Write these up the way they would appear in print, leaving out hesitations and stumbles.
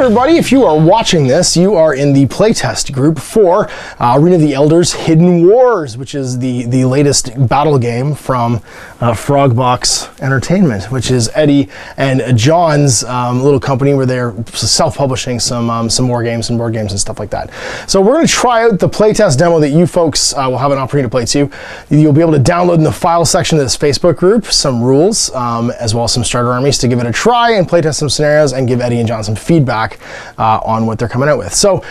everybody, if you are watching this, you are in the playtest group for Arena of the Elders Hidden Wars, which is the latest battle game from Frogbox Entertainment, which is Eddie and John's little company where they're self-publishing some war games and board games and stuff like that. So we're going to try out the playtest demo that you folks will have an opportunity to play too. You'll be able to download in the file section of this Facebook group some rules, as well as some starter armies to give it a try and playtest some scenarios and give Eddie and John some feedback on what they're coming out with. So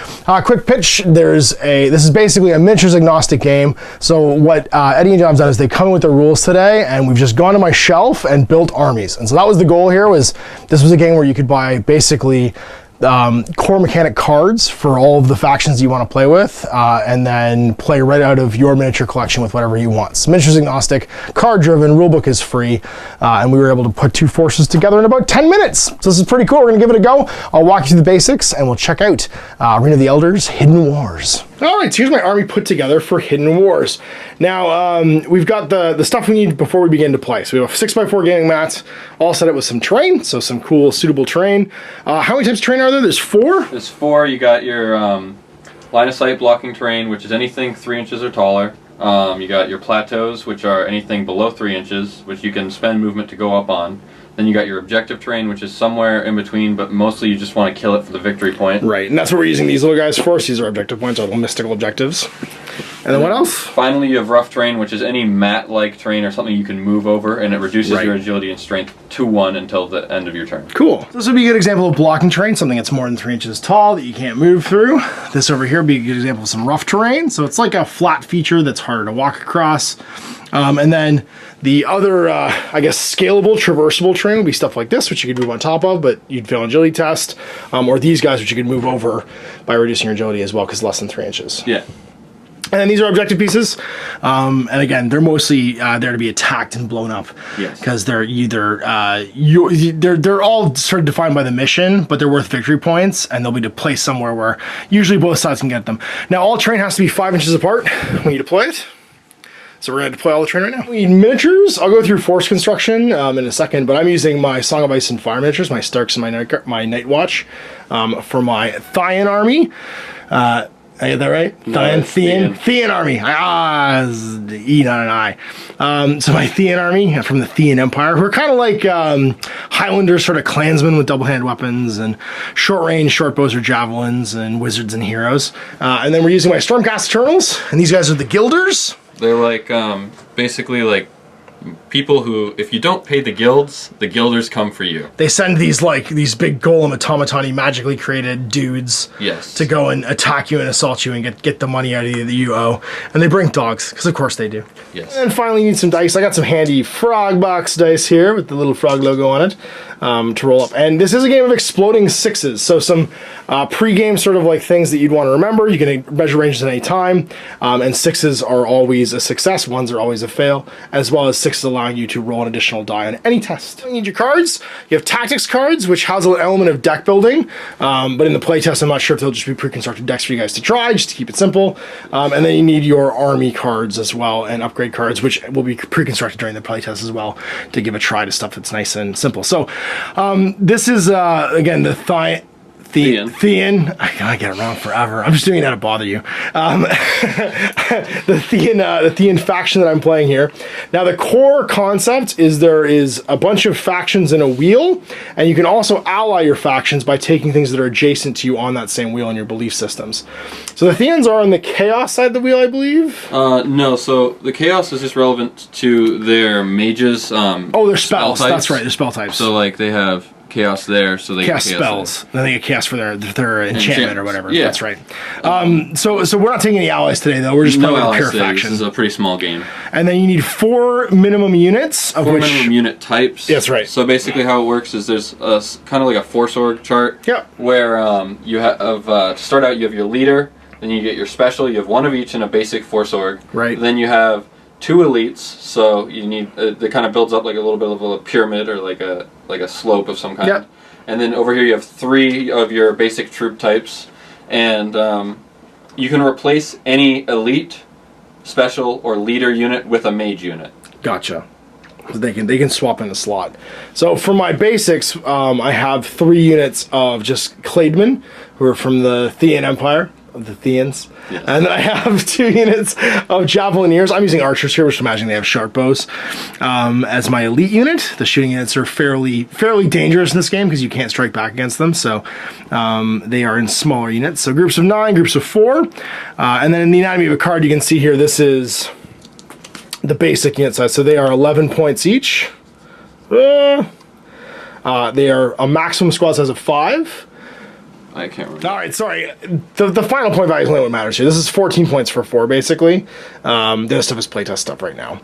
quick pitch, this is basically a miniatures agnostic game. So what Eddie and John have done is they come in with their rules today, and we've just gone to my shelf and built armies. And so that was the goal here. This was a game where you could buy basically core mechanic cards for all of the factions you want to play with, and then play right out of your miniature collection with whatever you want. So miniatures agnostic, card driven, rulebook is free, and we were able to put two forces together in about 10 minutes. So this is pretty cool. We're gonna give it a go. I'll walk you through the basics and we'll check out Arena of the Elders Hidden Wars. All right, so here's my army put together for Hidden Wars. Now, we've got the stuff we need before we begin to play. So we have a 6x4 gaming mat, all set up with some terrain, so some cool, suitable terrain. How many types of terrain are there? There's 4? There's 4. You got your line of sight blocking terrain, which is anything 3 inches or taller. You got your plateaus, which are anything below 3 inches, which you can spend movement to go up on. Then you got your objective terrain, which is somewhere in between, but mostly you just want to kill it for the victory point. Right, and that's what we're using these little guys for. So these are objective points, our little mystical objectives. And then what else? Finally, you have rough terrain, which is any mat-like terrain or something you can move over, and it reduces your agility and strength to 1 until the end of your turn. Cool. So this would be a good example of blocking terrain, something that's more than 3 inches tall that you can't move through. This over here would be a good example of some rough terrain. So it's like a flat feature that's harder to walk across. And then the other, I guess, scalable, traversable terrain would be stuff like this, which you could move on top of, but you'd fail an agility test. Or these guys, which you could move over by reducing your agility as well, because less than 3 inches. Yeah. And then these are objective pieces, and again, they're mostly there to be attacked and blown up. Yes. Because they're either they're all sort of defined by the mission, but they're worth victory points, and they'll be to place somewhere where usually both sides can get them. Now, all terrain has to be 5 inches apart when you deploy it. So we're going to deploy all the terrain right now. We need miniatures. I'll go through force construction in a second, but I'm using my Song of Ice and Fire miniatures, my Starks and my Night Watch, for my Thyan army. I get that right? No, Thean army. E, not an I. So my Thean army from the Thean Empire, who are kind of like Highlanders, sort of clansmen with double-handed weapons and short-range short bows or javelins and wizards and heroes. And then we're using my Stormcast Eternals, and these guys are the Guilders. They're like, basically like people who, if you don't pay the guilds, the guilders come for you. They send these big golem automaton magically created dudes to go and attack you and assault you and get the money out of you that you owe. And they bring dogs, because of course they do. Yes. And finally you need some dice. I got some handy Frogbox dice here with the little frog logo on it to roll up. And this is a game of exploding sixes. So some pre-game sort of like things that you'd want to remember. You can measure ranges at any time. And sixes are always a success. Ones are always a fail. As well as sixes allowing you to roll an additional die on any test. You need your cards. You have tactics cards, which has an element of deck building. But in the playtest, I'm not sure if they'll just be pre-constructed decks for you guys to try, just to keep it simple. And then you need your army cards as well, and upgrade cards, which will be pre-constructed during the playtest as well, to give a try to stuff that's nice and simple. So this is, again, the Thean. I get it wrong forever. I'm just doing that to bother you. The Thean faction that I'm playing here. Now, the core concept is there is a bunch of factions in a wheel, and you can also ally your factions by taking things that are adjacent to you on that same wheel in your belief systems. So the Theans are on the Chaos side of the wheel, I believe? No, so the Chaos is just relevant to their mages. Oh, their spells. That's right, their spell types. So, like, they have Chaos there, so they cast get spells. Then they get chaos for their enchantment or whatever. Yeah. That's right. So we're not taking any allies today, though. We're just playing with a pure faction. This is a pretty small game. And then you need 4 minimum units, of which... 4 minimum unit types. That's right. So basically how it works is there's a, kind of like a force org chart. Yep. Where you have, to start out, you have your leader, then you get your special, you have 1 of each in a basic force org. Right. Then you have 2 elites, so you need that kind of builds up like a little bit of a pyramid or like a slope of some kind. Yep. And then over here you have 3 of your basic troop types, and you can replace any elite, special, or leader unit with a mage unit. Gotcha. So they can swap in the slot. So for my basics, I have 3 units of just Clademen, who are from the Thean Empire, of the Theans. Yes. And then I have 2 units of Javelineers. I'm using archers here, which I'm imagining they have sharp bows. As my elite unit, the shooting units are fairly dangerous in this game because you can't strike back against them. So they are in smaller units. So groups of 9, groups of 4. And then in the anatomy of a card, you can see here, this is the basic unit size. So they are 11 points each. They are a maximum squad size of 5. I can't remember. All right, sorry. The final point value is only what matters here. This is 14 points for 4, basically. This stuff is playtest stuff right now.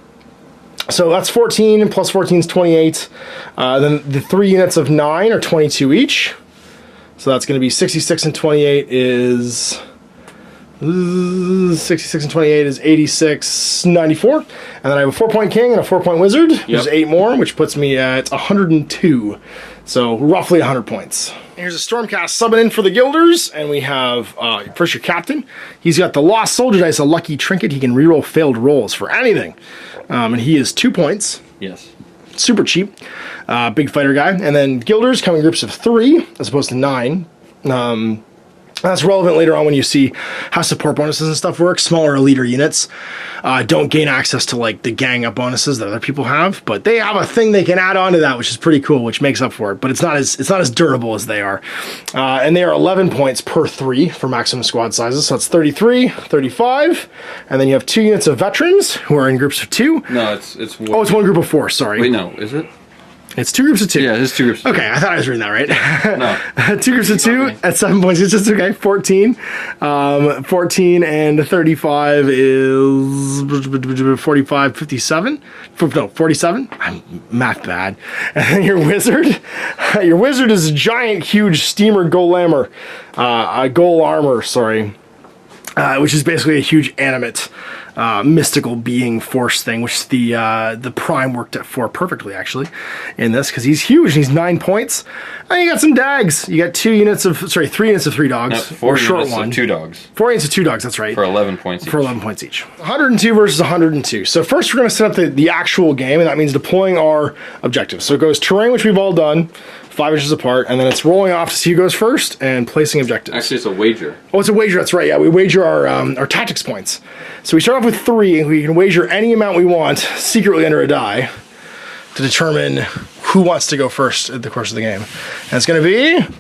So that's 14, plus 14 is 28. Then the 3 units of 9 are 22 each. So that's going to be 66 and 28 is... 66 and 28 is 86, 94. And then I have a 4-point king and a 4-point wizard, which is 8 more, which puts me at 102. So roughly 100 points. Here's a Stormcast subbing in for the Guilders, and we have first your captain. He's got the Lost Soldier Dice, a lucky trinket. He can reroll failed rolls for anything. And he is 2 points. Yes. Super cheap. Big fighter guy. And then Guilders come in groups of 3 as opposed to 9. That's relevant later on when you see how support bonuses and stuff work. Smaller leader units don't gain access to like the gang up bonuses that other people have, but they have a thing they can add on to that, which is pretty cool, which makes up for it. But it's not as durable as they are. And they are 11 points per 3 for maximum squad sizes. So it's 33, 35, and then you have 2 units of veterans who are in groups of 2. No, it's one. Oh, it's 1 group of 4. Sorry. Wait, no, is it? It's 2 groups of 2. Yeah, it's 2 groups of 2. Okay, I thought I was reading that right. No. 2 groups of 2 at 7 points. It's just okay. 14. 14 and 35 is 45, 57. No, 47. I'm math bad. And then your wizard. Your wizard is a giant, huge steamer golemer. Goal armor, sorry. Which is basically a huge animate mystical being force thing, which the prime worked for perfectly actually in this, because he's huge and he's 9 points. And you got some dags. You got 3 units of 3 dogs. No, 4 units of 2 dogs. 4 units of 2 dogs, that's right. For 11 points each. For 11 points each. 102 versus 102. So first we're going to set up the actual game, and that means deploying our objectives. So it goes terrain, which we've all done, 5 inches apart, and then it's rolling off to see who goes first and placing objectives. Actually, it's a wager. Oh, it's a wager, that's right. Yeah, we wager our tactics points. So we start off with 3, and we can wager any amount we want secretly under a die to determine who wants to go first at the course of the game. And it's going to be...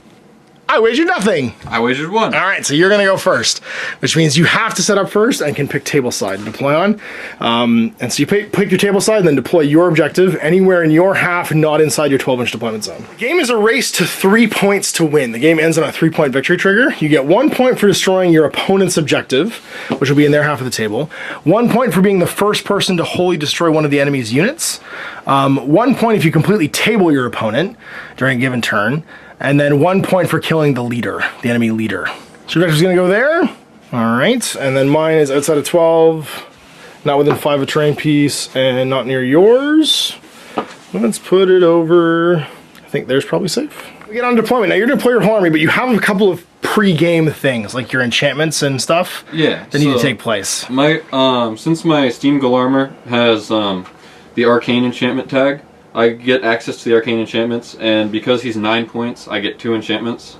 I wagered nothing. I wagered 1. All right, so you're going to go first, which means you have to set up first and can pick table side to deploy on. And so you pick your table side and then deploy your objective anywhere in your half, not inside your 12-inch deployment zone. The game is a race to 3 points to win. The game ends on a 3-point victory trigger. You get 1 point for destroying your opponent's objective, which will be in their half of the table. 1 point for being the first person to wholly destroy one of the enemy's units. 1 point if you completely table your opponent during a given turn. And then 1 point for killing the leader, the enemy leader. So your vector's gonna go there. All right, and then mine is outside of 12, not within 5 of terrain piece, and not near yours. Let's put it over, I think there's probably safe. We get on deployment. Now you're gonna deploy your whole army, but you have a couple of pre-game things, like your enchantments and stuff that need to take place. My since my Steam Goal Armor has the Arcane Enchantment tag, I get access to the Arcane Enchantments, and because he's 9 points, I get 2 enchantments.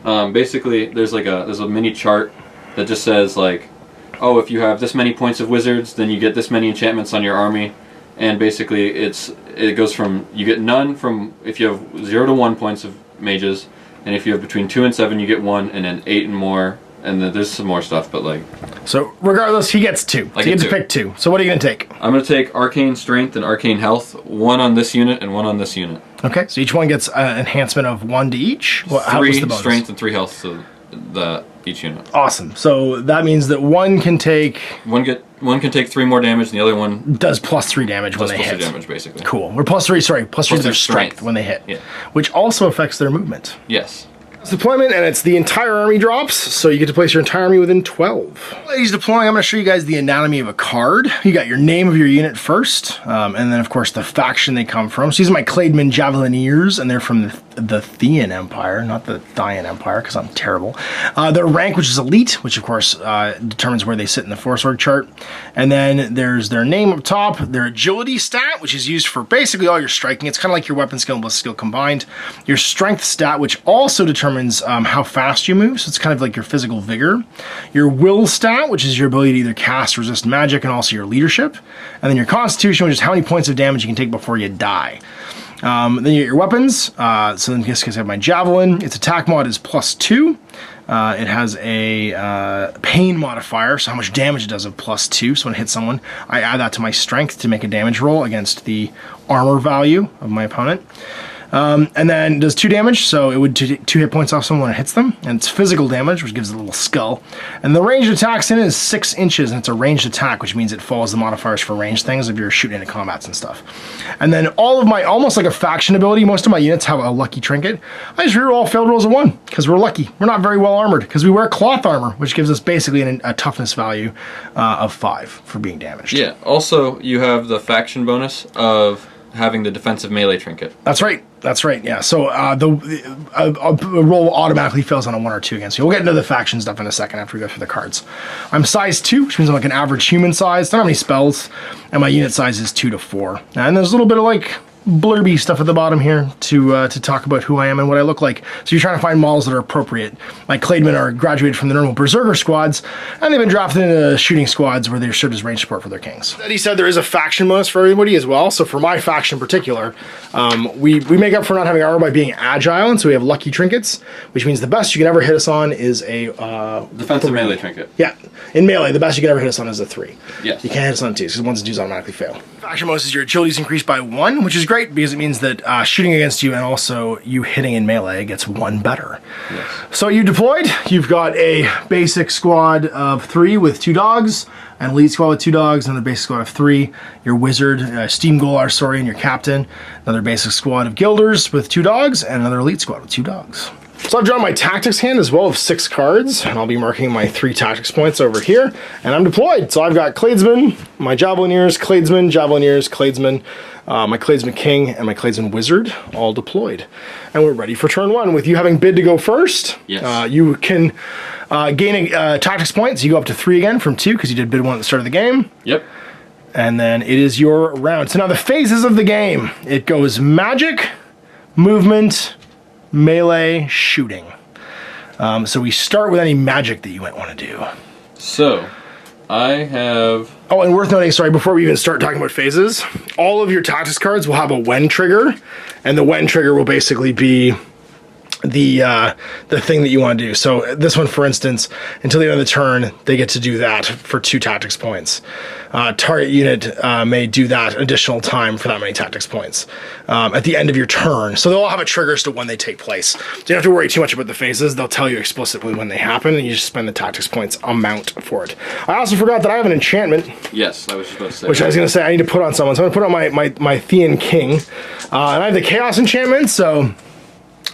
Basically, there's a mini chart that just says like, oh, if you have this many points of wizards, then you get this many enchantments on your army, and basically it goes from, you get none from if you have 0 to 1 points of mages, and if you have between 2 and 7, you get 1, and then 8 and more, and then there's some more stuff, but like. So regardless, he gets 2. So you get to pick 2. So what are you gonna take? I'm gonna take Arcane Strength and Arcane Health, 1 on this unit and 1 on this unit. Okay, so each one gets an enhancement of 1 to each. Well, 3 strength and 3 health to each unit. Awesome. So that means that one can take. One can take 3 more damage, and the other one does +3 damage when they hit. +3 damage, basically. Cool. Or +3. Sorry, +3 to their strength when they hit. Yeah. Which also affects their movement. Yes. It's deployment, and it's the entire army drops, so you get to place your entire army within 12. While he's deploying, I'm going to show you guys the anatomy of a card. You got your name of your unit first, and then of course the faction they come from. So these are my Clademen Javelineers, and they're from the the Thean Empire, not the Thyan Empire, because I'm terrible. Their rank, which is elite, which of course determines where they sit in the force org chart. And then there's their name up top, their agility stat, which is used for basically all your striking. It's kind of like your weapon skill and ballistic skill combined. Your strength stat, which also determines how fast you move, so it's kind of like your physical vigor. Your will stat, which is your ability to either cast, resist magic, and also your leadership. And then your constitution, which is how many points of damage you can take before you die. Then you get your weapons. So in this case, I have my javelin. Its attack mod is +2. It has a pain modifier, so how much damage it does of +2. So when it hits someone, I add that to my strength to make a damage roll against the armor value of my opponent. And then it does 2 damage, so it would take 2 hit points off someone when it hits them. And it's physical damage, which gives it a little skull. And the range attacks in it is 6 inches, and it's a ranged attack, which means it follows the modifiers for ranged things if you're shooting into combats and stuff. And then all of my, almost like a faction ability, most of my units have a lucky trinket. I just reroll all failed rolls of 1, because we're lucky. We're not very well armored, because we wear cloth armor, which gives us basically a toughness value of 5 for being damaged. Yeah, also you have the faction bonus of having the defensive melee trinket. That's right. That's right, yeah. So the roll automatically fails on a 1 or 2 against you. We'll get into the faction stuff in a second after we go through the cards. I'm size 2, which means I'm like an average human size. Don't have any spells, and my unit size is 2 to 4. And there's a little bit of like blurby stuff at the bottom here to talk about who I am and what I look like. So you're trying to find models that are appropriate. Like Clademen are graduated from the normal Berserker squads, and they've been drafted into shooting squads where they're served as range support for their kings. He said there is a faction bonus for everybody as well. So for my faction in particular, we make up for not having armor by being agile, and so we have lucky trinkets, which means the best you can ever hit us on is a defensive melee trinket. Yeah, in melee, the best you can ever hit us on is a 3. Yes. You can't hit us on 2s, because 1s and 2s automatically fail. Faction bonus is your agility is increased by 1, which is great because it means that shooting against you and also you hitting in melee gets 1 better. Yes. So you deployed, you've got a basic squad of 3 with 2 dogs, an elite squad with 2 dogs, another basic squad of 3, your wizard, Steam Golar, sorry, and your captain, another basic squad of guilders with 2 dogs, and another elite squad with 2 dogs. So I've drawn my tactics hand as well of 6 cards, and I'll be marking my 3 tactics points over here, and I'm deployed. So I've got Cladesman, my Javelineers, Cladesman, Javelineers, Cladesman, my Cladesman King, and my Cladesman Wizard all deployed. And we're ready for turn 1. With you having bid to go first, yes. You can gain a tactics points. You go up to 3 again from 2 because you did bid 1 at the start of the game. Yep. And then it is your round. So now the phases of the game. It goes magic, movement, melee, shooting. So we start with any magic that you might want to do. So, I have... Oh, and worth noting, sorry, before we even start talking about phases, all of your tactics cards will have a when trigger, and the when trigger will basically be the thing that you want to do. So this one, for instance, until the end of the turn, they get to do that for 2 tactics points. Target unit may do that additional time for that many tactics points at the end of your turn. So they'll all have a trigger as to when they take place. So you don't have to worry too much about the phases. They'll tell you explicitly when they happen, and you just spend the tactics points amount for it. I also forgot that I have an enchantment. Yes, I was just about to say. Which I was going to say I need to put on someone. So I'm going to put on my Thean King. And I have the Chaos enchantment, so...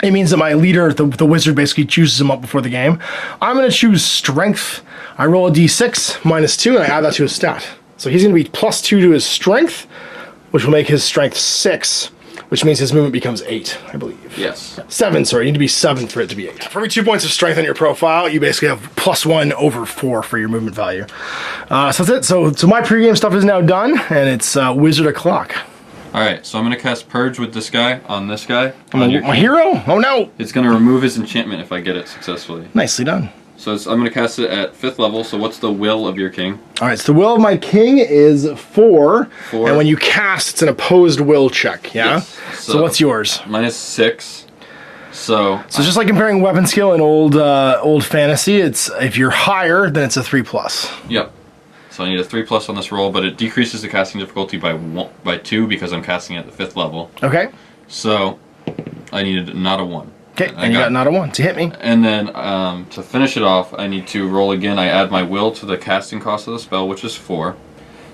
it means that my leader, the wizard, basically chooses him up before the game. I'm going to choose strength. I roll a d6 -2, and I add that to his stat. So he's going to be +2 to his strength, which will make his strength 6, which means his movement becomes 8, I believe. Yes. 7, sorry. You need to be 7 for it to be 8. For every 2 points of strength on your profile, you basically have +1 over 4 for your movement value. So that's it. So my pregame stuff is now done, and it's wizard o'clock. Alright, so I'm going to cast Purge with this guy on this guy. My hero? Oh no! It's going to remove his enchantment if I get it successfully. Nicely done. So I'm going to cast it at 5th level, so what's the will of your king? Alright, so the will of my king is 4. And when you cast, it's an opposed will check, yeah? Yes. So what's yours? Mine is 6. So just like comparing weapon skill in old fantasy, it's if you're higher, then it's a 3+. Yep. So I need a 3+ on this roll, but it decreases the casting difficulty by 2 because I'm casting at the 5th level. Okay. So I needed not a 1. Okay, and you got not a 1 to hit me. And then to finish it off, I need to roll again. I add my will to the casting cost of the spell, which is 4.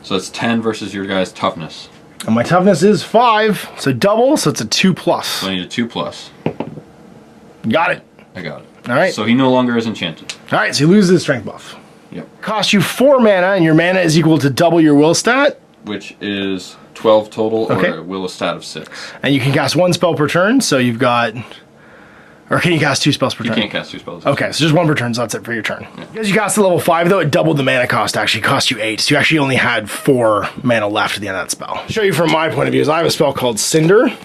So it's 10 versus your guy's toughness. And my toughness is 5, so double, so it's a 2+. So I need a 2+. Got it. I got it. All right. So he no longer is enchanted. All right, so he loses his strength buff. Yep. Costs you 4 mana, and your mana is equal to double your will stat. which is 12 total, or it will a stat of 6. And you can cast 1 spell per turn, so you've got... Or can you cast 2 spells per turn? You can't cast 2 spells. Okay, so just 1 per turn, so that's it for your turn. Yeah. Because you cast at level 5, though, it doubled the mana cost, actually. It cost you 8, so you actually only had 4 mana left at the end of that spell. To show you from my point of view, is I have a spell called Cinder.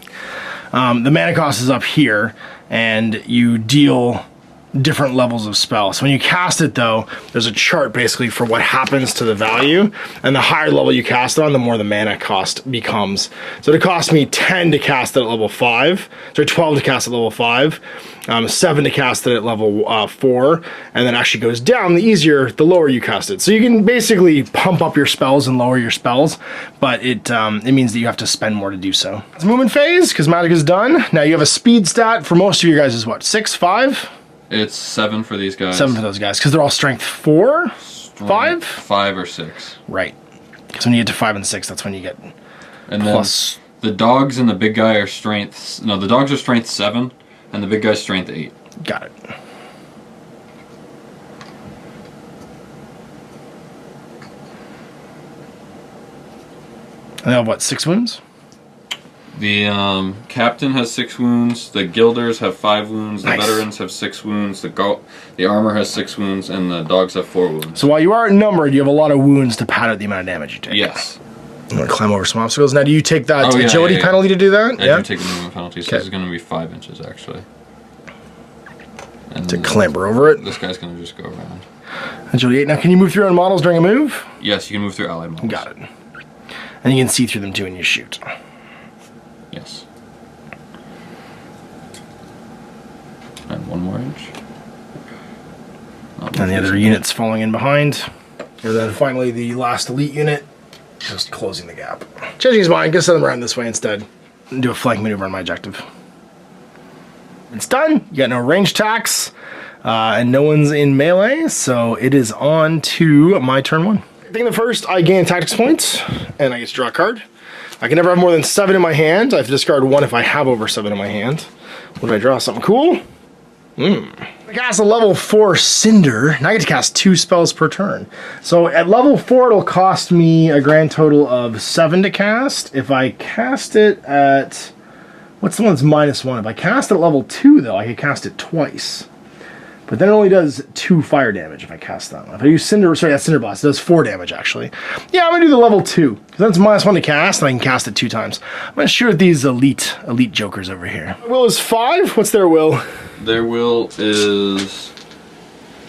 The mana cost is up here, and you deal different levels of spell. So when you cast it, though, there's a chart basically for what happens to the value, and the higher level you cast it on, the more the mana cost becomes. So it cost me 10 to cast it at level 5, sorry, 12 to cast it at level 5, 7 to cast it at level 4, and then actually goes down the easier, the lower you cast it. So you can basically pump up your spells and lower your spells, but it means that you have to spend more to do so. It's movement phase, because magic is done. Now you have a speed stat for most of you guys is what, 6, 5? It's 7 for these guys. 7 for those guys, because they're all strength 4, 5? 5 or 6. Right. Because when you get to 5 and 6, that's when you get and plus. Then the dogs and the big guy are strength... No, the dogs are strength 7, and the big guy's strength 8. Got it. And they have, what, 6 wounds? The captain has 6 wounds, the guilders have 5 wounds, the Nice. veterans have 6 wounds, the armor has 6 wounds, and the dogs have 4 wounds. So while you are outnumbered, you have a lot of wounds to pad out the amount of damage you take. Yes. You want to climb over some obstacles. Now, do you take that Oh, yeah, agility yeah, yeah. penalty to do that? I do take the movement penalty, so Okay. this is going to be 5 inches, actually. And To clamber over it. this guy's going to just go around. Agility 8. Now, can you move through on models during a move? Yes, you can move through allied models. Got it. And you can see through them, too, when you shoot. Yes. And 1 more inch. And the other units falling in behind. And then finally the last elite unit, just closing the gap. Changing his mind, gonna send them around this way instead. And do a flank maneuver on my objective. It's done. You got no range attacks, and no one's in melee, so it is on to my turn 1. Thing the first, I gain tactics points, and I get to draw a card. I can never have more than 7 in my hand. I have to discard 1 if I have over 7 in my hand. What if I draw? Something cool? I cast a level 4 Cinder, and I get to cast 2 spells per turn. So at level 4, it'll cost me a grand total of 7 to cast. If I cast it at... What's the one that's -1? If I cast it at level 2, though, I can cast it twice. But then it only does 2 fire damage if I cast that one. If I use Cinder... Sorry, that's Cinder Blast. It does 4 damage, actually. Yeah, I'm going to do the level 2. Because then it's -1 to cast, and I can cast it 2 times. I'm going to shoot at these elite jokers over here. Will is 5. What's their will? Their will is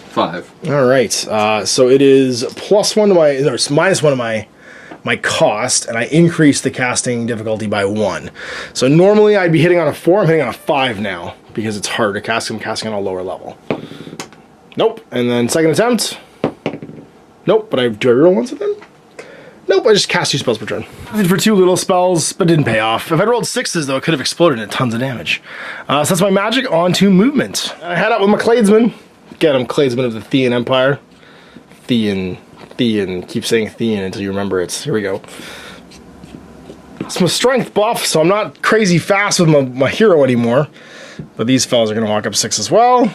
5. All right, so it is +1 to my, or it's -1 to my cost, and I increase the casting difficulty by 1. So normally I'd be hitting on a 4. I'm hitting on a 5 now because it's harder to cast. I'm casting on a lower level. Nope. And then second attempt. Nope. But do I reroll once with them? Nope. I just cast 2 spells per turn. I did for 2 little spells, but didn't pay off. If I rolled 6s, though, it could have exploded and tons of damage. So that's my magic. On to movement. I head out with my Cladesman. Get him, Cladesman of the Thean Empire. Thean. Keep saying Thean until you remember it. Here we go. It's my strength buff, so I'm not crazy fast with my hero anymore. But these fellas are going to walk up 6 as well.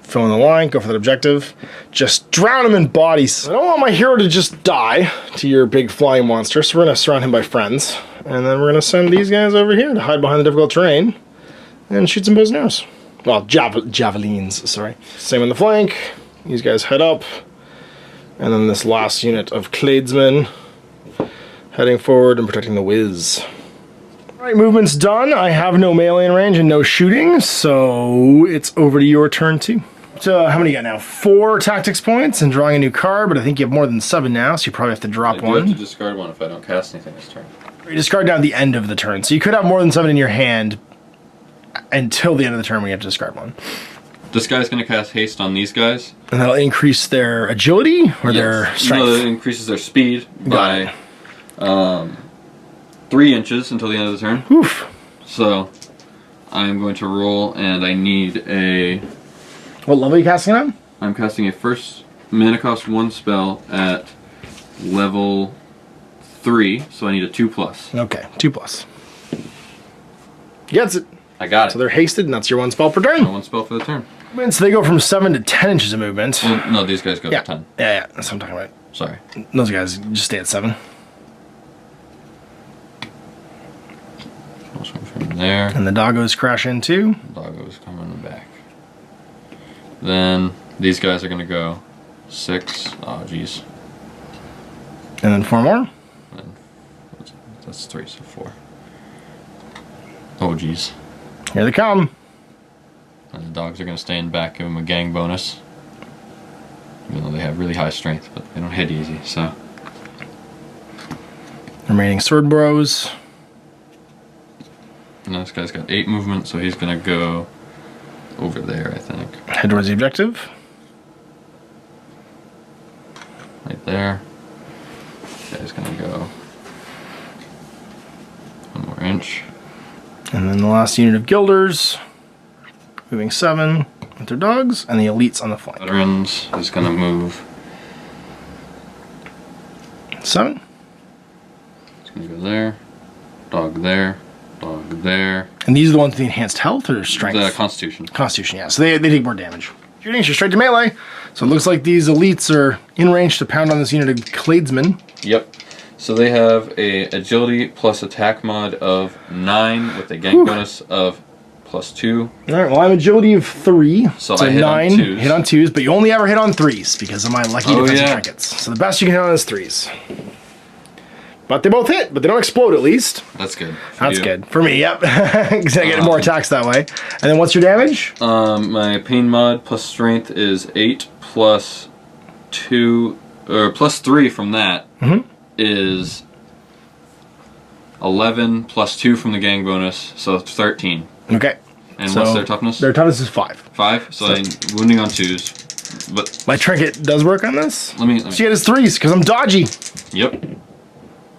Fill in the line, go for that objective. Just drown him in bodies. I don't want my hero to just die to your big flying monster, so we're going to surround him by friends. And then we're going to send these guys over here to hide behind the difficult terrain and shoot some bows and arrows. Well, javelins, sorry. Same on the flank. These guys head up. And then this last unit of Cladesmen heading forward and protecting the whiz. Alright, movement's done. I have no melee in range and no shooting, so it's over to your turn 2. So how many you got now? 4 tactics points and drawing a new card, but I think you have more than 7 now, so you probably have to drop I do one. have to discard 1 if I don't cast anything this turn. You discard down at the end of the turn, so you could have more than 7 in your hand until the end of the turn when you have to discard 1. This guy's going to cast haste on these guys. And that'll increase their agility or their strength? No, it increases their speed by 3 inches until the end of the turn. Oof. So I'm going to roll, and I need a... What level are you casting on? I'm casting a first mana cost 1 spell at level 3, so I need a 2+. Okay, 2+. Gets it. I got it. So they're hasted, and that's your 1 spell per turn. 1 spell for the turn. So they go from 7 to 10 inches of movement. Well, no, these guys go Yeah. to 10. Yeah, that's what I'm talking about. Sorry. Those guys just stay at 7. there. And the doggos crash in too. Doggos come in the back. Then these guys are going to go 6. Oh, geez. And then 4 more. And that's 3, so 4. Oh, geez. Here they come. And the dogs are going to stay in back, give them a gang bonus. Even though they have really high strength, but they don't hit easy, so. Remaining sword bros. And this guy's got 8 movement, so he's going to go over there, I think. Head towards the objective. Right there. This guy's going to go 1 more inch. And then the last unit of guilders. Moving 7 with their dogs, and the elites on the flank. Veterans is going to move 7. It's going to go there. Dog there. Dog there. And these are the ones with the enhanced health or strength? The Constitution. Constitution, yeah. So they take more damage. Shooting, you're straight to melee. So it looks like these elites are in range to pound on this unit of Cladesmen. Yep. So they have a agility plus attack mod of 9 with a gang bonus of +2. Alright, well I'm agility of 3. So I hit 9, on 2s. hit on 2s, but you only ever hit on 3s because of my lucky defensive trinkets. So the best you can hit on is 3s. But they both hit, but they don't explode at least. That's good. That's good. For me, yep. Because I get more attacks that way. And then what's your damage? My pain mod plus strength is 8 plus 2, or plus 3 from that is 11 plus 2 from the gang bonus, so 13. Okay. And so what's their toughness? Their toughness is 5. 5? So I'm wounding on 2s. But my trinket does work on this? Let me so you get his 3s, because I'm dodgy. Yep.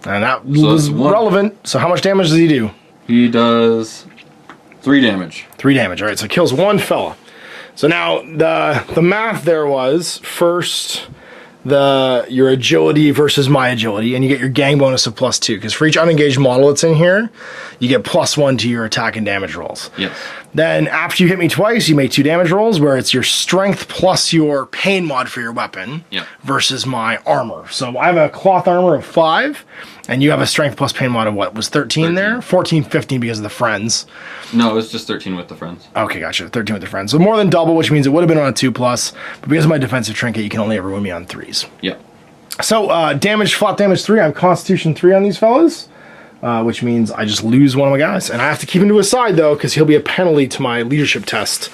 And that was relevant. So how much damage does he do? He does 3 damage. 3 damage, alright, so it kills 1 fella. So now, the math there was, first, your agility versus my agility, and you get your gang bonus of +2, because for each unengaged model that's in here, you get +1 to your attack and damage rolls. Yes. Then after you hit me twice, you make 2 damage rolls, where it's your strength plus your pain mod for your weapon versus my armor. So I have a cloth armor of 5, and you have a strength plus pain mod of what? Was 13 there? 14, 15 because of the friends. No, it was just 13 with the friends. Okay, gotcha. 13 with the friends. So more than double, which means it would have been on a 2+, but because of my defensive trinket, you can only ever wound me on 3s. Yep. So damage, flat damage 3. I'm Constitution 3 on these fellas. Which means I just lose one of my guys, and I have to keep him to his side though, because he'll be a penalty to my leadership test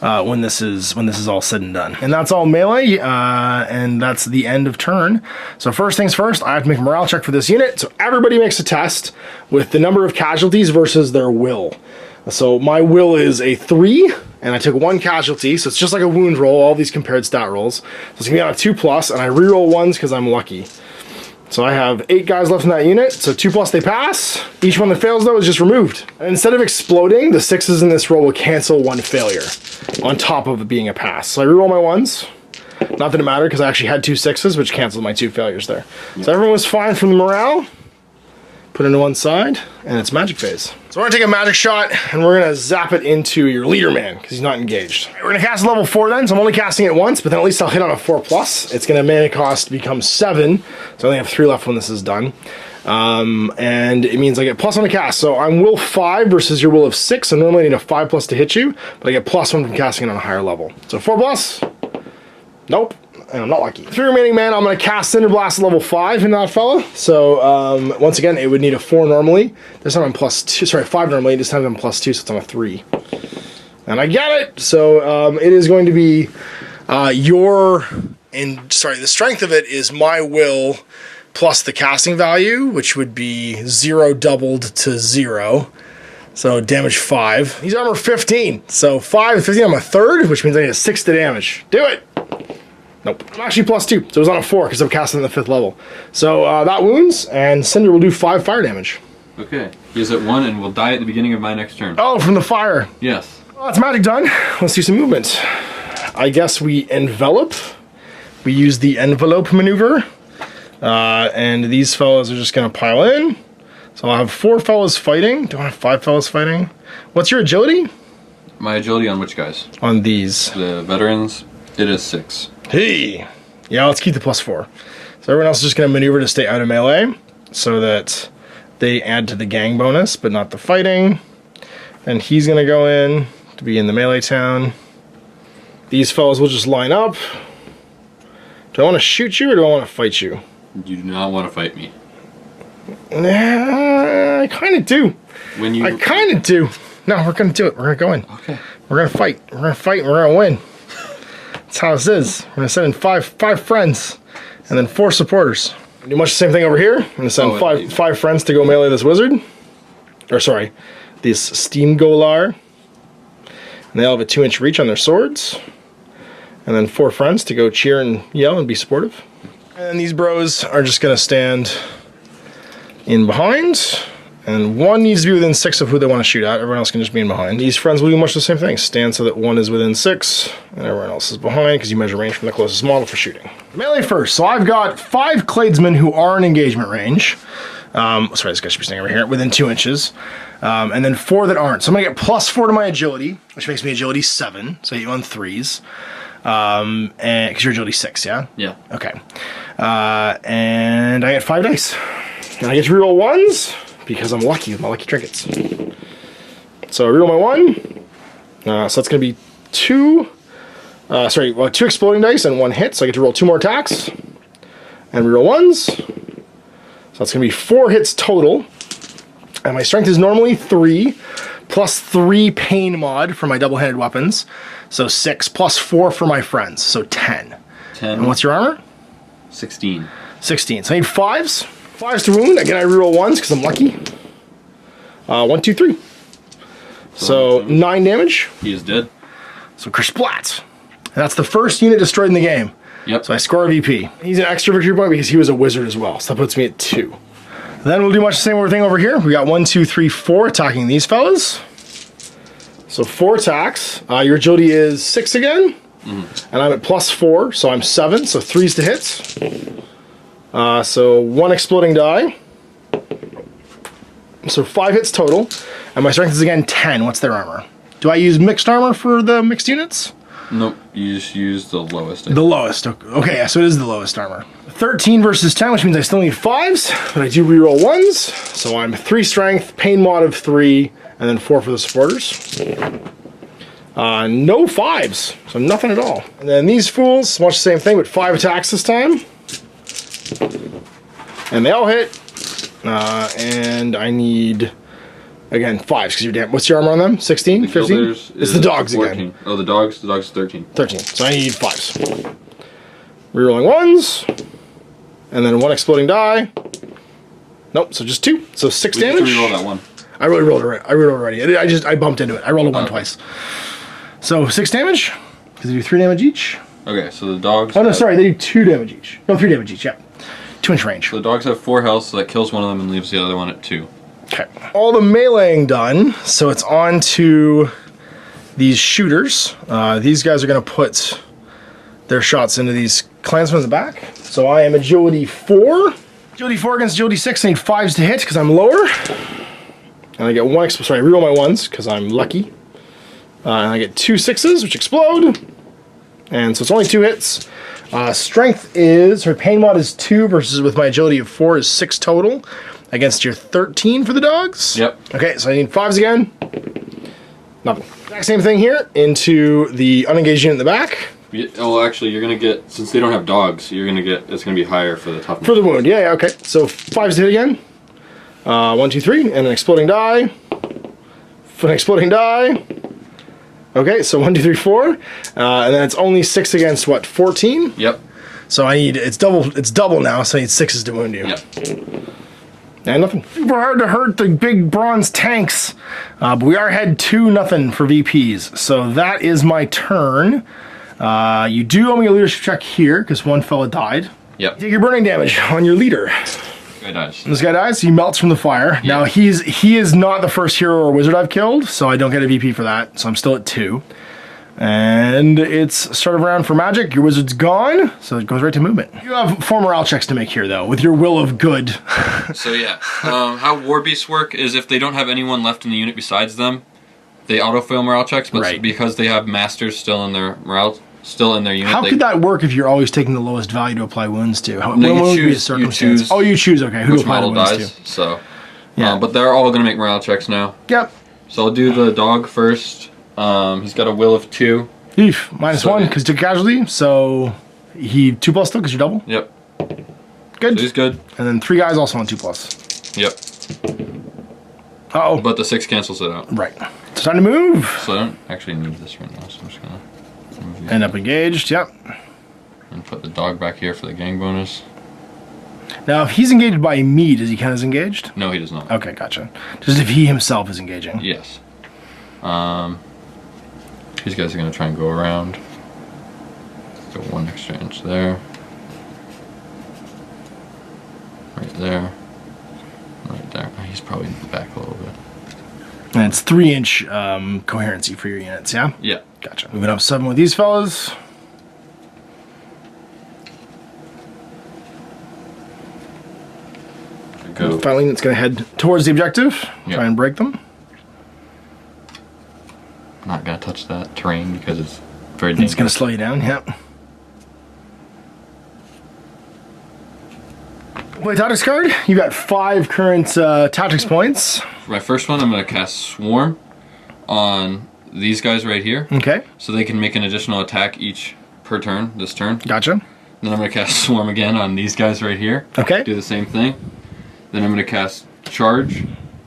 when this is all said and done. And that's all melee, and that's the end of turn. So first things first, I have to make a morale check for this unit. So everybody makes a test with the number of casualties versus their will. So my will is a 3, and I took 1 casualty, so it's just like a wound roll. All these compared stat rolls. So it's gonna be on a 2+, and I reroll 1s because I'm lucky. So I have 8 guys left in that unit, so 2+ they pass. Each one that fails though is just removed. And instead of exploding, the 6s in this roll will cancel 1 failure on top of it being a pass. So I reroll my 1s. Not that it mattered because I actually had 2 6s, which canceled my 2 failures there. Yep. So everyone was fine from the morale. Put it to one side, and it's magic phase. So we're gonna take a magic shot, and we're gonna zap it into your leader man, because he's not engaged. We're gonna cast level 4 then, so I'm only casting it once, but then at least I'll hit on a 4+. It's gonna mana cost become 7, so I only have 3 left when this is done. And it means I get +1 to cast. So I'm will 5 versus your will of 6, so normally I need a 5+ to hit you, but I get +1 from casting it on a higher level. So 4+, nope. And I'm not lucky. 3 remaining mana, I'm going to cast Cinder Blast at level 5 in that fella. So, once again, it would need a 4 normally. This time I'm +2, sorry, 5 normally. This time I'm +2, so it's on a 3. And I get it! So, it is going to be the strength of it is my will plus the casting value, which would be 0 doubled to 0. So, damage 5. He's armor 15. So, 5 and 15, I'm a 3rd, which means I need a 6 to damage. Do it! Nope. I'm actually +2, so it was on a 4 because I'm casting at the 5th level. So that wounds, and Cinder will do 5 fire damage. Okay. He's at 1 and will die at the beginning of my next turn. Oh, from the fire. Yes. Well, that's magic done. Let's do some movement. I guess we envelop. We use the envelope maneuver. And these fellows are just going to pile in. So I'll have 4 fellows fighting. Do I have 5 fellows fighting? What's your agility? My agility on which guys? On these. The veterans, it is 6. Hey! Yeah, let's keep the +4. So everyone else is just going to maneuver to stay out of melee, so that they add to the gang bonus, but not the fighting. And he's going to go in to be in the melee town. These fellows will just line up. Do I want to shoot you or do I want to fight you? You do not want to fight me. Nah, I kind of do. I kind of do. No, we're going to do it. We're going to go in. Okay. We're going to fight. We're going to fight and we're going to win. That's how this is. We're going to send in five friends and then 4 supporters. Do much the same thing over here. I'm going to send five friends to go melee this wizard. Or sorry, this Steam Golar. And they all have a 2-inch reach on their swords. And then 4 friends to go cheer and yell and be supportive. And these bros are just going to stand in behind. And 1 needs to be within 6 of who they want to shoot at. Everyone else can just be in behind. These friends will do much the same thing. Stand so that 1 is within 6 and everyone else is behind because you measure range from the closest model for shooting. Melee first. So I've got 5 Cladesmen who are in engagement range. Sorry, this guy should be standing over here within 2 inches. And then 4 that aren't. So I'm going to get +4 to my agility, which makes me agility 7. So I hit you on 3s. And because you're agility 6, yeah? Yeah. Okay. And I get 5 dice. And I get to reroll 1s. Because I'm lucky with my lucky trinkets. So I reroll my 1. So that's going to be 2 exploding dice and 1 hit. So I get to roll 2 more attacks. And reroll 1s. So that's going to be 4 hits total. And my strength is normally 3. Plus 3 pain mod for my double-handed weapons. So 6 plus 4 for my friends. So 10. 10. And what's your armor? 16. 16. So I need 5s. 5s to wound. Again, I reroll 1s because I'm lucky. 1, 2, 3. So 9 damage. He is dead. So kersplat. And that's the first unit destroyed in the game. Yep. So I score a VP. He's an extra victory point because he was a wizard as well. So that puts me at 2. Then we'll do much the same thing over here. We got 1, 2, 3, 4 attacking these fellas. So 4 attacks. Your agility is 6 again. And I'm at +4, so I'm 7. So 3s to hits. So 1 exploding die. So 5 hits total. And my strength is again 10. What's their armor? Do I use mixed armor for the mixed units? Nope, you just use the lowest. The lowest. Okay, yeah, so it is the lowest armor. 13 versus 10, which means I still need 5s, but I do reroll 1s. So I'm 3 strength, pain mod of 3, and then 4 for the supporters. No 5s, so nothing at all. And then these fools, much the same thing, but 5 attacks this time. And they all hit. And I need, again, 5s, because you're damn. What's your armor on them? 16? 15? It's the dogs 14. again. Oh, the dogs 13. 13. So I need 5s. Rerolling 1s. And then 1 exploding die. Nope, so just 2. So 6 damage. Reroll that 1. I really rolled it. I rerolled already. I bumped into it. I rolled a 1 twice. So 6 damage. Because they do 3 damage each. Okay, so the dogs. Oh no, sorry, they do 2 damage each. No, 3 damage each. Yeah, 2-inch range. So the dogs have 4 health, so that kills one of them and leaves the other one at 2. Okay. All the meleeing done, so it's on to these shooters. These guys are going to put their shots into these clansmen in the back. So I am agility 4. Agility 4 against agility 6. I need 5s to hit because I'm lower. And I get 1. Sorry, I reroll my 1s because I'm lucky. And I get 2 6s, which explode. And so it's only 2 hits. Strength is, her pain mod is 2 versus with my agility of 4 is 6 total. Against your 13 for the dogs? Yep. Okay, so I need 5s again. Nothing. Exact same thing here into the unengaged unit in the back. Well, actually, you're going to get, since they don't have dogs, you're going to get, it's going to be higher for the toughness. For the wound, yeah, okay. So 5s to hit again. 1, 2, 3, and an exploding die. An exploding die. Okay, so 1, 2, 3, 4. And then it's only 6 against what, 14? Yep. So I need, it's double now, so I need 6s to wound you. Yep. And nothing. Super hard to hurt the big bronze tanks. But we are ahead 2-0 for VPs. So that is my turn. You do owe me a leadership check here, because one fella died. Yep. Take your burning damage on your leader. Guy dies. This guy dies, he melts from the fire. Yep. Now he is not the first hero or wizard I've killed, so I don't get a VP for that. So I'm still at 2. And it's start of round for magic. Your wizard's gone, so it goes right to movement. You have 4 morale checks to make here, though, with your will of good. So yeah, how war beasts work is if they don't have anyone left in the unit besides them, they autofill morale checks. But right. Because they have masters still in their morale, still in their unit. How could that work if you're always taking the lowest value to apply wounds to? No, you choose. Oh, you choose. Okay, who to apply the wounds dies, to? So, yeah. But they're all going to make morale checks now. Yep. So I'll do the dog first. He's got a will of 2. Eef, -1 because he took casualty. So he 2+ still because you double. Yep. Good. So he's good. And then 3 guys also on 2+. Yep. Uh-oh. But the 6 cancels it out. Right. It's time to move. So I don't actually need this right now, so I'm just gonna move you. End up engaged, yep. And put the dog back here for the gang bonus. Now, if he's engaged by me, does he count as engaged? No, he does not. Okay, gotcha. Just if he himself is engaging. Yes. These guys are gonna try and go around. Go 1 extra inch there. Right there. Right there. He's probably back a little bit. And it's 3-inch coherency for your units, yeah? Yeah. Gotcha. Moving up 7 with these fellas. Go. Finally, it's going to head towards the objective. Yep. Try and break them. Not gonna touch that terrain because it's very dangerous. It's going to slow you down, yep. Play tactics card. You got 5 current tactics points. For my first one, I'm gonna cast Swarm on these guys right here. Okay. So they can make an additional attack each per turn, this turn. Gotcha. Then I'm gonna cast Swarm again on these guys right here. Okay. Do the same thing. Then I'm gonna cast Charge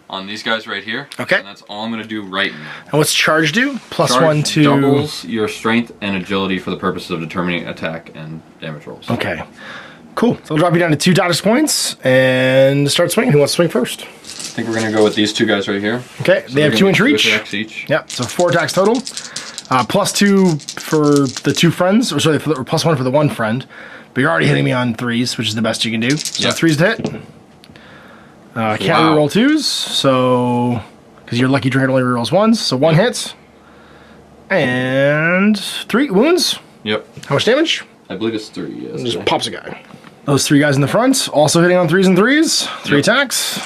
on these guys right here. Okay. And that's all I'm gonna do right now. And what's charge do? Charge +1 to... doubles your strength and agility for the purpose of determining attack and damage rolls. Okay. Cool. So I'll drop you down to 2 tactics points and start swinging. Who wants to swing first? I think we're gonna go with these 2 guys right here. Okay. So they have 2 inch reach. 2 attacks each. Yep. So 4 attacks total. +2 for the 2 friends, or sorry, or +1 for the 1 friend. But you're already hitting me on 3s, which is the best you can do. So Yep. 3s to hit. Can't reroll 2s, so because your lucky trigger only rerolls 1s, so 1 hits. And 3 wounds. Yep. How much damage? I believe it's 3, yes. And just pops a guy. Those 3 guys in the front, also hitting on 3s and 3s. 3 Yep. attacks.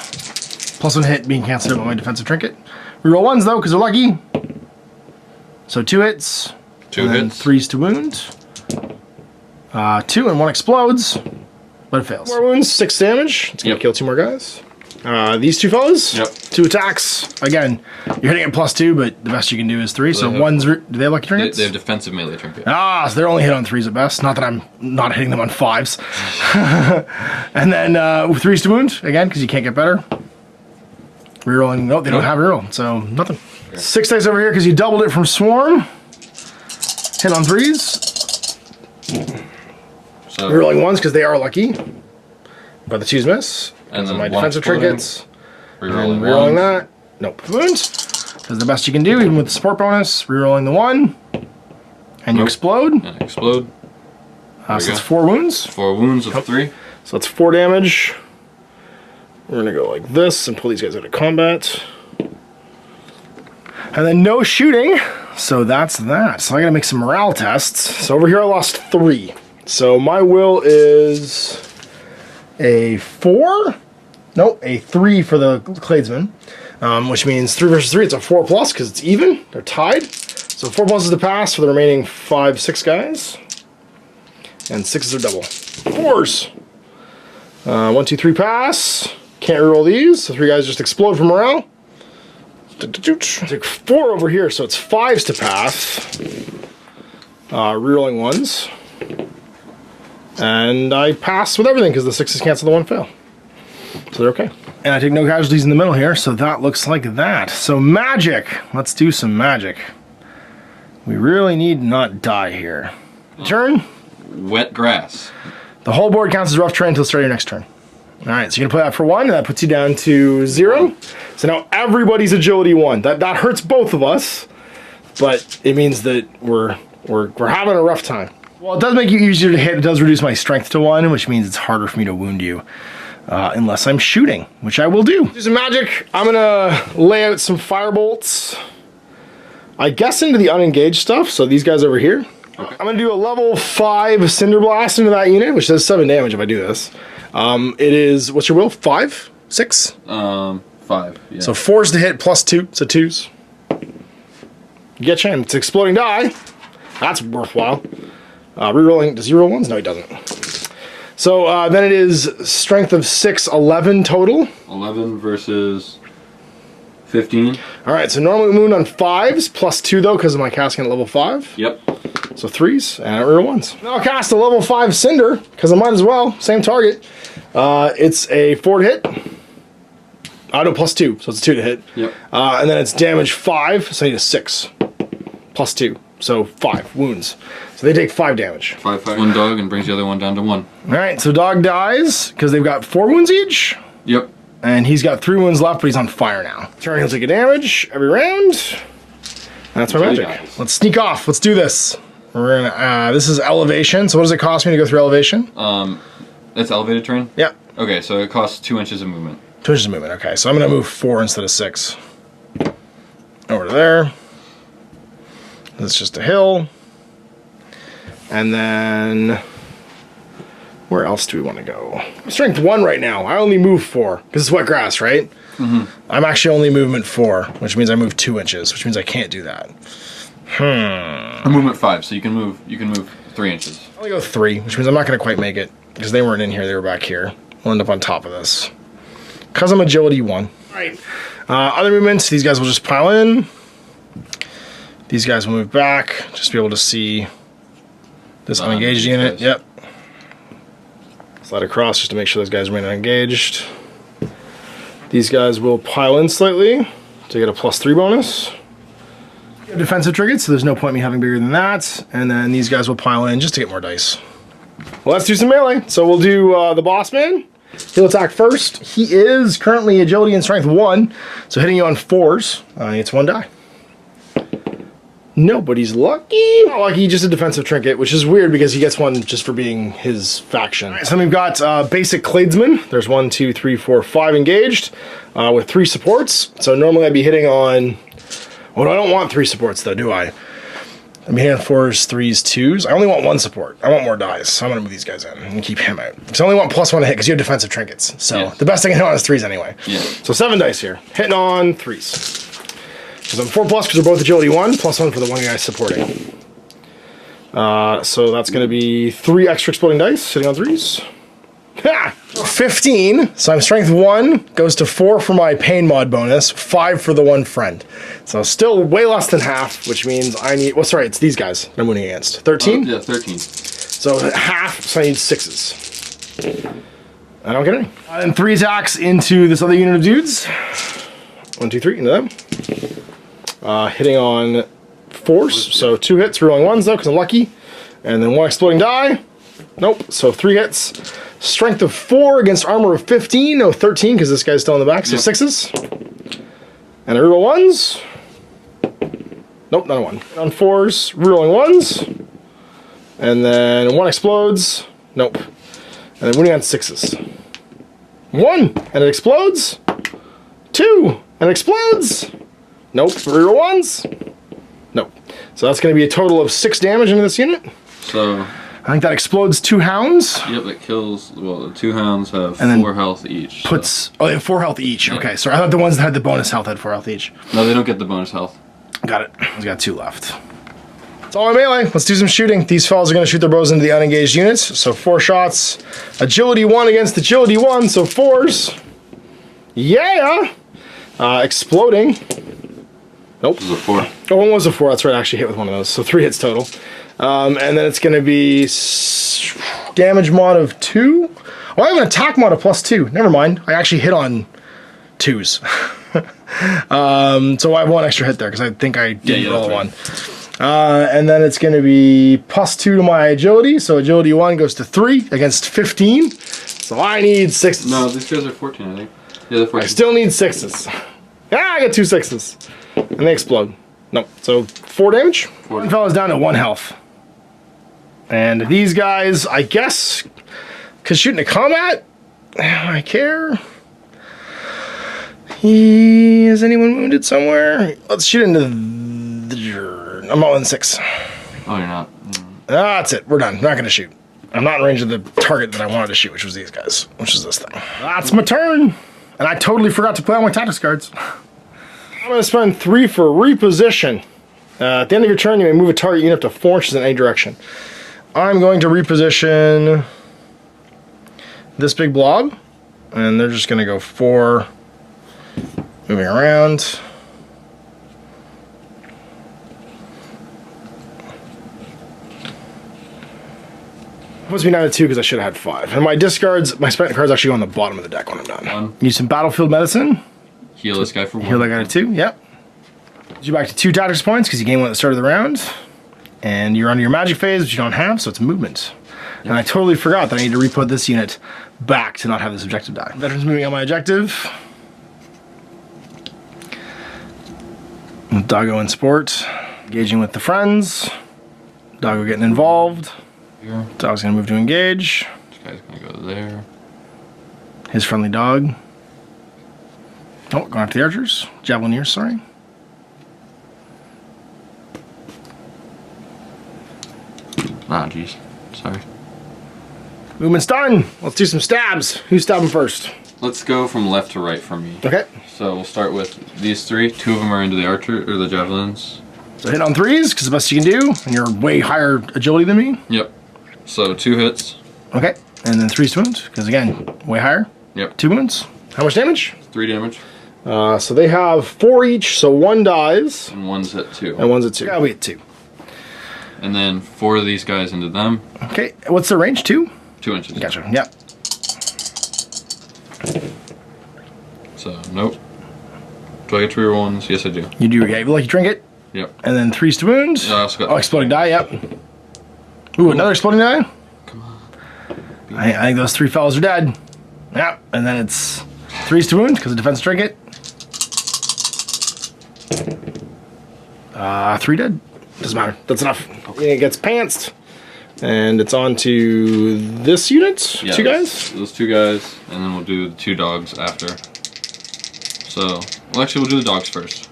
+1 hit being cancelled out by my defensive trinket. Reroll 1s though, because they're lucky. So 2 hits. 2 hits. 3s to wound. 2 and 1 explodes, but it fails. 4 wounds, 6 damage. It's gonna kill 2 more guys. These 2 fellas. Yep. 2 attacks. Again, you're hitting at +2, but the best you can do is 3. So one's. Do they have lucky trinkets? They have defensive melee trinket. Ah, so they're only hit on 3s at best. Not that I'm not hitting them on 5s. And then 3s to wound again because you can't get better. Rerolling. Nope, they don't have reroll, so nothing. Okay. 6 dice over here because you doubled it from Swarm. Hit on 3s. So rerolling 1s because they are lucky. But the 2s miss. And then my defensive trinkets. Rerolling that. Nope. Wounds. Because the best you can do, even with the support bonus. Rerolling the 1. And you explode. And explode. So it's 4 wounds. 4 wounds of 3. So it's 4 damage. We're going to go like this and pull these guys out of combat. And then no shooting. So that's that. So I got to make some morale tests. So over here I lost 3. So my will is a 4? Nope, a 3 for the Cladesman. Which means 3 versus 3, it's a 4+ because it's even. They're tied. So 4+ is the pass for the remaining 5, 6 guys. And 6s are double. 4s. 1, 2, 3 pass. Can't reroll these. So 3 guys just explode for morale. Take 4 over here, so it's 5s to pass. Rerolling 1s. And I pass with everything because the 6s cancel the 1 fail. So they're okay. And I take no casualties in the middle here, so that looks like that. So magic. Let's do some magic. We really need to not die here. Turn. Wet grass. The whole board counts as rough terrain until the start of your next turn. Alright, so you're going to play that for 1, and that puts you down to 0. So now everybody's agility 1. That hurts both of us, but it means that we're having a rough time. Well, it does make you easier to hit. It does reduce my strength to 1, which means it's harder for me to wound you. Unless I'm shooting, which I will do. Do some magic. I'm gonna lay out some firebolts. I guess into the unengaged stuff, so these guys over here. Okay. I'm gonna do a level 5 Cinder Blast into that unit, which does 7 damage if I do this. It is, what's your will? 5? 6? 5, yeah. So 4s to hit +2, so 2s. You get your it's exploding die. That's worthwhile. Rerolling, does he roll 1s? No, he doesn't. So then it is strength of 6, 11 total. 11 versus 15. All right, so normally we move on 5s, +2 though, because of my casting at level 5. Yep. So 3s and rear 1s. Now I'll cast a level 5 Cinder, because I might as well. Same target. It's a 4 to hit. No, +2, so it's a 2 to hit. Yep. And then it's damage 5, so I need a 6. +2, so 5 wounds. So they take 5 damage. 5, 5. One dog and brings the other one down to 1. All right, so dog dies, because they've got 4 wounds each. Yep. And he's got 3 wounds left, but he's on fire now. Turn, he'll take a damage every round. And that's my magic. Let's sneak off. Let's do this. We're gonna. This is elevation. So what does it cost me to go through elevation? It's elevated terrain? Yeah. Okay, so it costs 2 inches of movement. 2 inches of movement. Okay, so I'm gonna move 4 instead of 6. Over to there. That's just a hill. And then where else do we want to go? Strength 1 right now. I only move 4 because it's wet grass, right? Mm-hmm. I'm actually only movement 4, which means I move 2 inches, which means I can't do that. Movement 5, so you can move 3 inches. I'll only go 3, which means I'm not going to quite make it because they weren't in here; they were back here. We'll end up on top of this because I'm agility 1. All right. Other movements. These guys will just pile in. These guys will move back, just to be able to see this unengaged unit. Guys. Yep. Slide across just to make sure those guys remain unengaged. These guys will pile in slightly to get a +3 bonus. Defensive trinkets, so there's no point in me having bigger than that. And then these guys will pile in just to get more dice. Well, let's do some melee. So we'll do the boss man. He'll attack first. He is currently agility and strength 1, so hitting you on 4s, it's 1 die. No, but he's lucky. Not lucky, just a defensive trinket, which is weird because he gets 1 just for being his faction. All right, so then we've got basic Cladesman. There's 1, 2, 3, 4, 5 engaged with 3 supports. So normally I'd be hitting on... Well, I don't want 3 supports though, do I? I'm hitting on 4s, 3s, 2s. I only want 1 support. I want more dice, so I'm gonna move these guys in and keep him out. Because I only want +1 to hit because you have defensive trinkets. So the best I can hit on is 3s anyway. Yeah. So 7 dice here. Hitting on 3s. Because I'm 4+ because we're both agility 1, +1 for the one guy supporting. So that's going to be 3 extra exploding dice, hitting on 3s. Ha! 15, so I'm strength 1, goes to 4 for my pain mod bonus, 5 for the 1 friend. So still way less than half, which means I need, well sorry, it's these guys I'm winning against. 13? Yeah, 13. So half, so I need 6s. I don't get any. And 3 attacks into this other unit of dudes. 1, 2, 3, into them. Hitting on 4s, so 2 hits, rerolling 1s though, because I'm lucky. And then 1 exploding die. Nope, so 3 hits. Strength of 4 against armor of 15. No, 13, because this guy's still in the back, so 6s. And a reroll 1s. Nope, not a 1. On 4s, rerolling 1s. And then 1 explodes. Nope. And then winning on 6s. 1, and it explodes. 2, and it explodes. Nope, reroll 1s. Nope. So that's going to be a total of 6 damage into this unit. So I think that explodes 2 hounds. Yep, it kills. Well, the 2 hounds have 4 health each. Puts oh, they have 4 health each. Yeah. Okay, so I thought the ones that had the bonus health had 4 health each. No, they don't get the bonus health. Got it. He's got 2 left. It's all in melee. Let's do some shooting. These fellas are going to shoot their bows into the unengaged units. So 4 shots. Agility 1 against agility 1. So 4s. Yeah. Exploding. Nope. This is a 4. Oh, one was a 4. That's right. I actually hit with one of those. So 3 hits total. And then it's going to be damage mod of 2. Oh, I have an attack mod of +2. Never mind. I actually hit on 2s. So I have 1 extra hit there because I think I did roll 1. And then it's going to be +2 to my agility. So agility 1 goes to 3 against 15. So I need 6s. No, these guys are 14, I think. Yeah, they're 14. I still need 6s. I got 2 6s. And they explode. Nope. So 4 damage. 1 fella's down to 1 health. And these guys, I guess, because shooting a combat, I care. Is anyone wounded somewhere? Let's shoot into the... I'm all in 6. Oh, you're not. That's it. We're done. Not going to shoot. I'm not in range of the target that I wanted to shoot, which was these guys. Which is this thing. That's my turn. And I totally forgot to play all my tactics cards. I'm going to spend 3 for reposition. At the end of your turn, you may move a target unit up to 4 inches in any direction. I'm going to reposition this big blob. And they're just going to go 4 moving around. Supposed to be 9 to 2 because I should have had 5. And my discards, my spent cards actually go on the bottom of the deck when I'm done. Use some battlefield medicine. Heal this guy for 1. Heal that guy to 2, yep. You back to 2 tactics points because you gain 1 at the start of the round. And you're under your magic phase, which you don't have, so it's movement. Yep. And I totally forgot that I need to re-put this unit back to not have this objective die. Veterans moving on my objective. Doggo in sport. Engaging with the friends. Doggo getting involved. Here. Dog's gonna move to engage. This guy's gonna go there. His friendly dog. Oh, going after the archers. Javelineers, sorry. Ah, jeez. Sorry. Movement's done. Let's do some stabs. Who's stabbing first? Let's go from left to right for me. Okay. So we'll start with these 3. 2 of them are into the archer or the javelins. So hit on 3s because the best you can do, and you're way higher agility than me. Yep. So 2 hits. Okay, and then 3 wounds because again, way higher. Yep. 2 wounds. How much damage? 3 damage. So they have 4 each, so 1 dies. And 1's at 2. And 1's at 2. Yeah, we at 2. And then 4 of these guys into them. Okay, what's the range? 2? 2 inches. Gotcha. Yep. So nope. Do I get to reroll ones? Yes, I do. You do. Yeah, you lucky trinket. Yep. And then 3 to wounds. I also got exploding die. Yep. Ooh, another exploding die. Come on. I think those 3 fellas are dead. Yep. And then it's 3 to wound because of defense trinket. 3 dead. Doesn't matter. That's enough. Okay. It gets pantsed. And it's on to this unit. Yeah, 2 guys. Those 2 guys, and then we'll do the 2 dogs after. So, well, actually, we'll do the dogs first.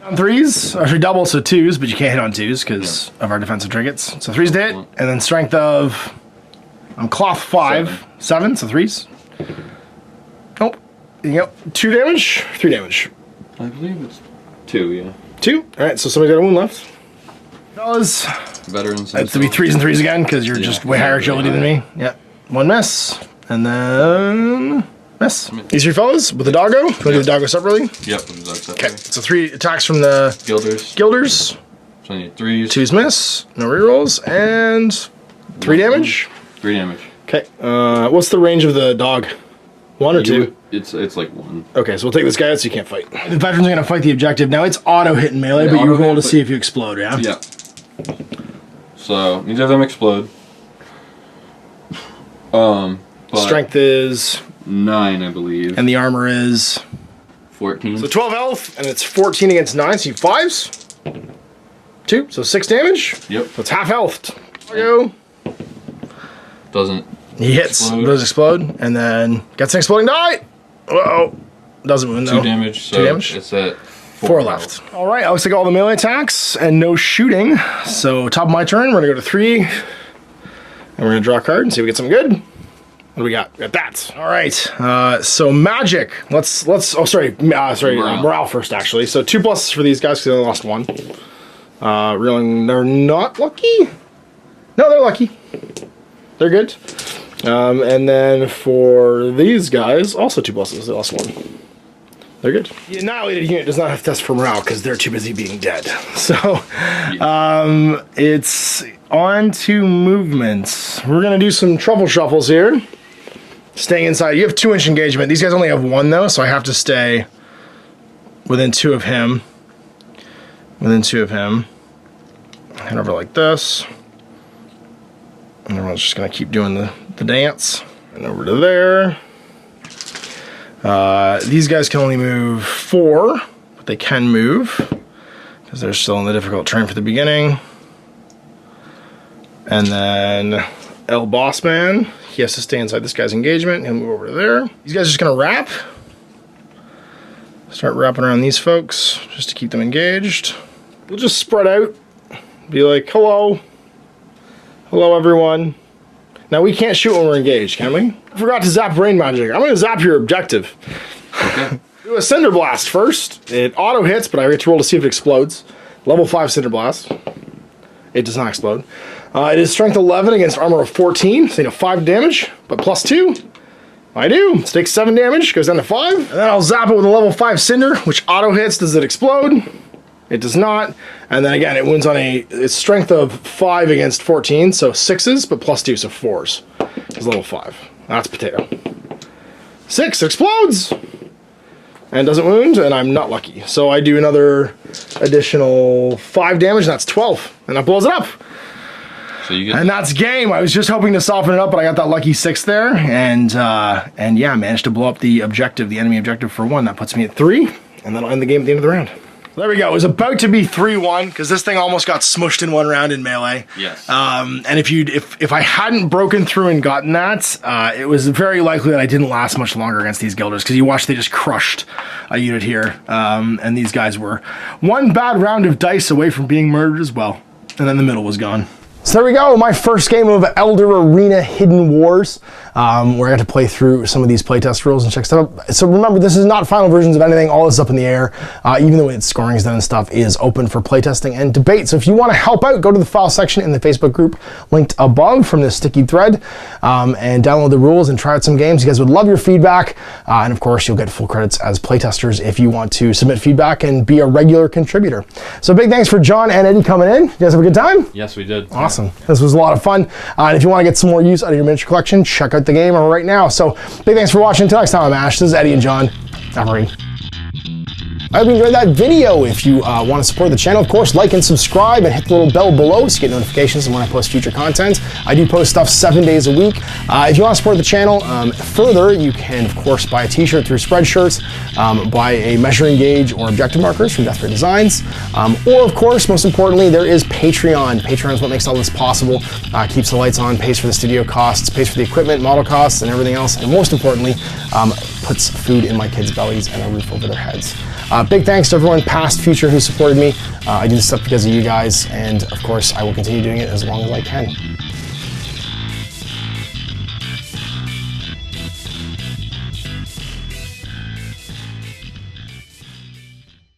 On 3s, actually double, so 2s, but you can't hit on 2s because of our defensive trinkets. So 3s to hit, and then strength of, I'm cloth 5, 7, so 3s. Nope. You go 2 damage, 3 damage. I believe it's 2, yeah. 2. All right, so somebody's got a wound left. Fellas, veterans. it's to be 3s and 3s again because you're just way higher agility than me. Yep. 1 miss, and then miss. These 3 fellas with the doggo. Can we do the doggo separately? Yep, we'll do the doggo separately. Okay, so 3 attacks from the Gilders. So I need 3s. 2s miss, no rerolls, and 3 damage. 3 damage. Okay. What's the range of the dog? 1 or 2? It's like 1. Okay, so we'll take this guy out so you can't fight. The veterans are gonna fight the objective. Now it's auto hit and melee, but you roll to see if you explode, yeah? Yeah. So neither of them explode. But strength is 9, I believe. And the armor is 14. So 12 health, and it's 14 against 9, so you 5s. 2, so 6 damage. Yep. So it's half health. Go. Doesn't. He hits, does explode, and then gets an exploding die. Uh-oh. Doesn't wound though. 2 damage, so 2 damage. it's at 4 left. All right, looks like all the melee attacks and no shooting. So top of my turn, we're gonna go to 3, and we're gonna draw a card and see if we get something good. What do we got? We got that. All right. So magic. Let's. Oh, sorry. Morale first, actually. So 2 pluses for these guys because they only lost 1. Reeling, they're not lucky. No, they're lucky. They're good. And then for these guys, also 2 pluses. They lost 1. They're good. The annihilated unit does not have to test for morale because they're too busy being dead. So, it's on to movements. We're gonna do some truffle shuffles here. Staying inside. You have 2-inch engagement. These guys only have 1 though, so I have to stay within 2 of him. Within 2 of him. Head over like this. And everyone's just gonna keep doing the dance. And over to there. These guys can only move 4, but they can move because they're still in the difficult terrain for the beginning. And then El Bossman, he has to stay inside this guy's engagement. He'll move over to there. These guys are just gonna wrap. Start wrapping around these folks just to keep them engaged. We'll just spread out, be like, hello. Hello, everyone. Now, we can't shoot when we're engaged, can we? I forgot to zap brain magic. I'm gonna zap your objective. Okay. Do a Cinder Blast first. It auto hits, but I get to roll to see if it explodes. Level 5 Cinder Blast. It does not explode. It is strength 11 against armor of 14, so you know 5 damage, but plus 2. I do. It takes 7 damage, goes down to 5. And then I'll zap it with a level 5 Cinder, which auto hits. Does it explode? It does not. And then again, it wins on its strength of 5 against 14, so 6s, but +2, so 4s. It's level 5. That's potato. 6 explodes! And doesn't wound, and I'm not lucky. So I do another additional 5 damage, and that's 12. And that blows it up. So you get, and that's game. I was just hoping to soften it up, but I got that lucky 6 there, and yeah, managed to blow up the objective, the enemy objective for 1. That puts me at 3, and that'll end the game at the end of the round. There we go. It was about to be 3-1 because this thing almost got smushed in 1 round in melee. Yes. And if I hadn't broken through and gotten that, it was very likely that I didn't last much longer against these guilders because you watch they just crushed a unit here. And these guys were 1 bad round of dice away from being murdered as well. And then the middle was gone. So there we go, my first game of Elder Arena Hidden Wars, where I got to play through some of these playtest rules and check stuff out. So remember, this is not final versions of anything, all this is up in the air. Even the way its scoring is done and stuff is open for playtesting and debate. So if you want to help out, go to the file section in the Facebook group linked above from this sticky thread, and download the rules and try out some games. You guys would love your feedback, and of course you'll get full credits as playtesters if you want to submit feedback and be a regular contributor. So big thanks for John and Eddie coming in. You guys have a good time? Yes, we did. Awesome. This was a lot of fun. And if you want to get some more use out of your miniature collection, check out the game right now. So big thanks for watching. Until next time, I'm Ash. This is Eddie and John. Alright. I hope you enjoyed that video. If you want to support the channel, of course, like and subscribe and hit the little bell below so you get notifications when I post future content. I do post stuff 7 days a week. If you want to support the channel further, you can, of course, buy a t-shirt through Spreadshirts, buy a measuring gauge or objective markers from Death Ray Designs, or, of course, most importantly, there is Patreon. Patreon is what makes all this possible, keeps the lights on, pays for the studio costs, pays for the equipment, model costs, and everything else, and most importantly, puts food in my kids' bellies and a roof over their heads. Big thanks to everyone, past, future, who supported me. I do this stuff because of you guys, and of course, I will continue doing it as long as I can.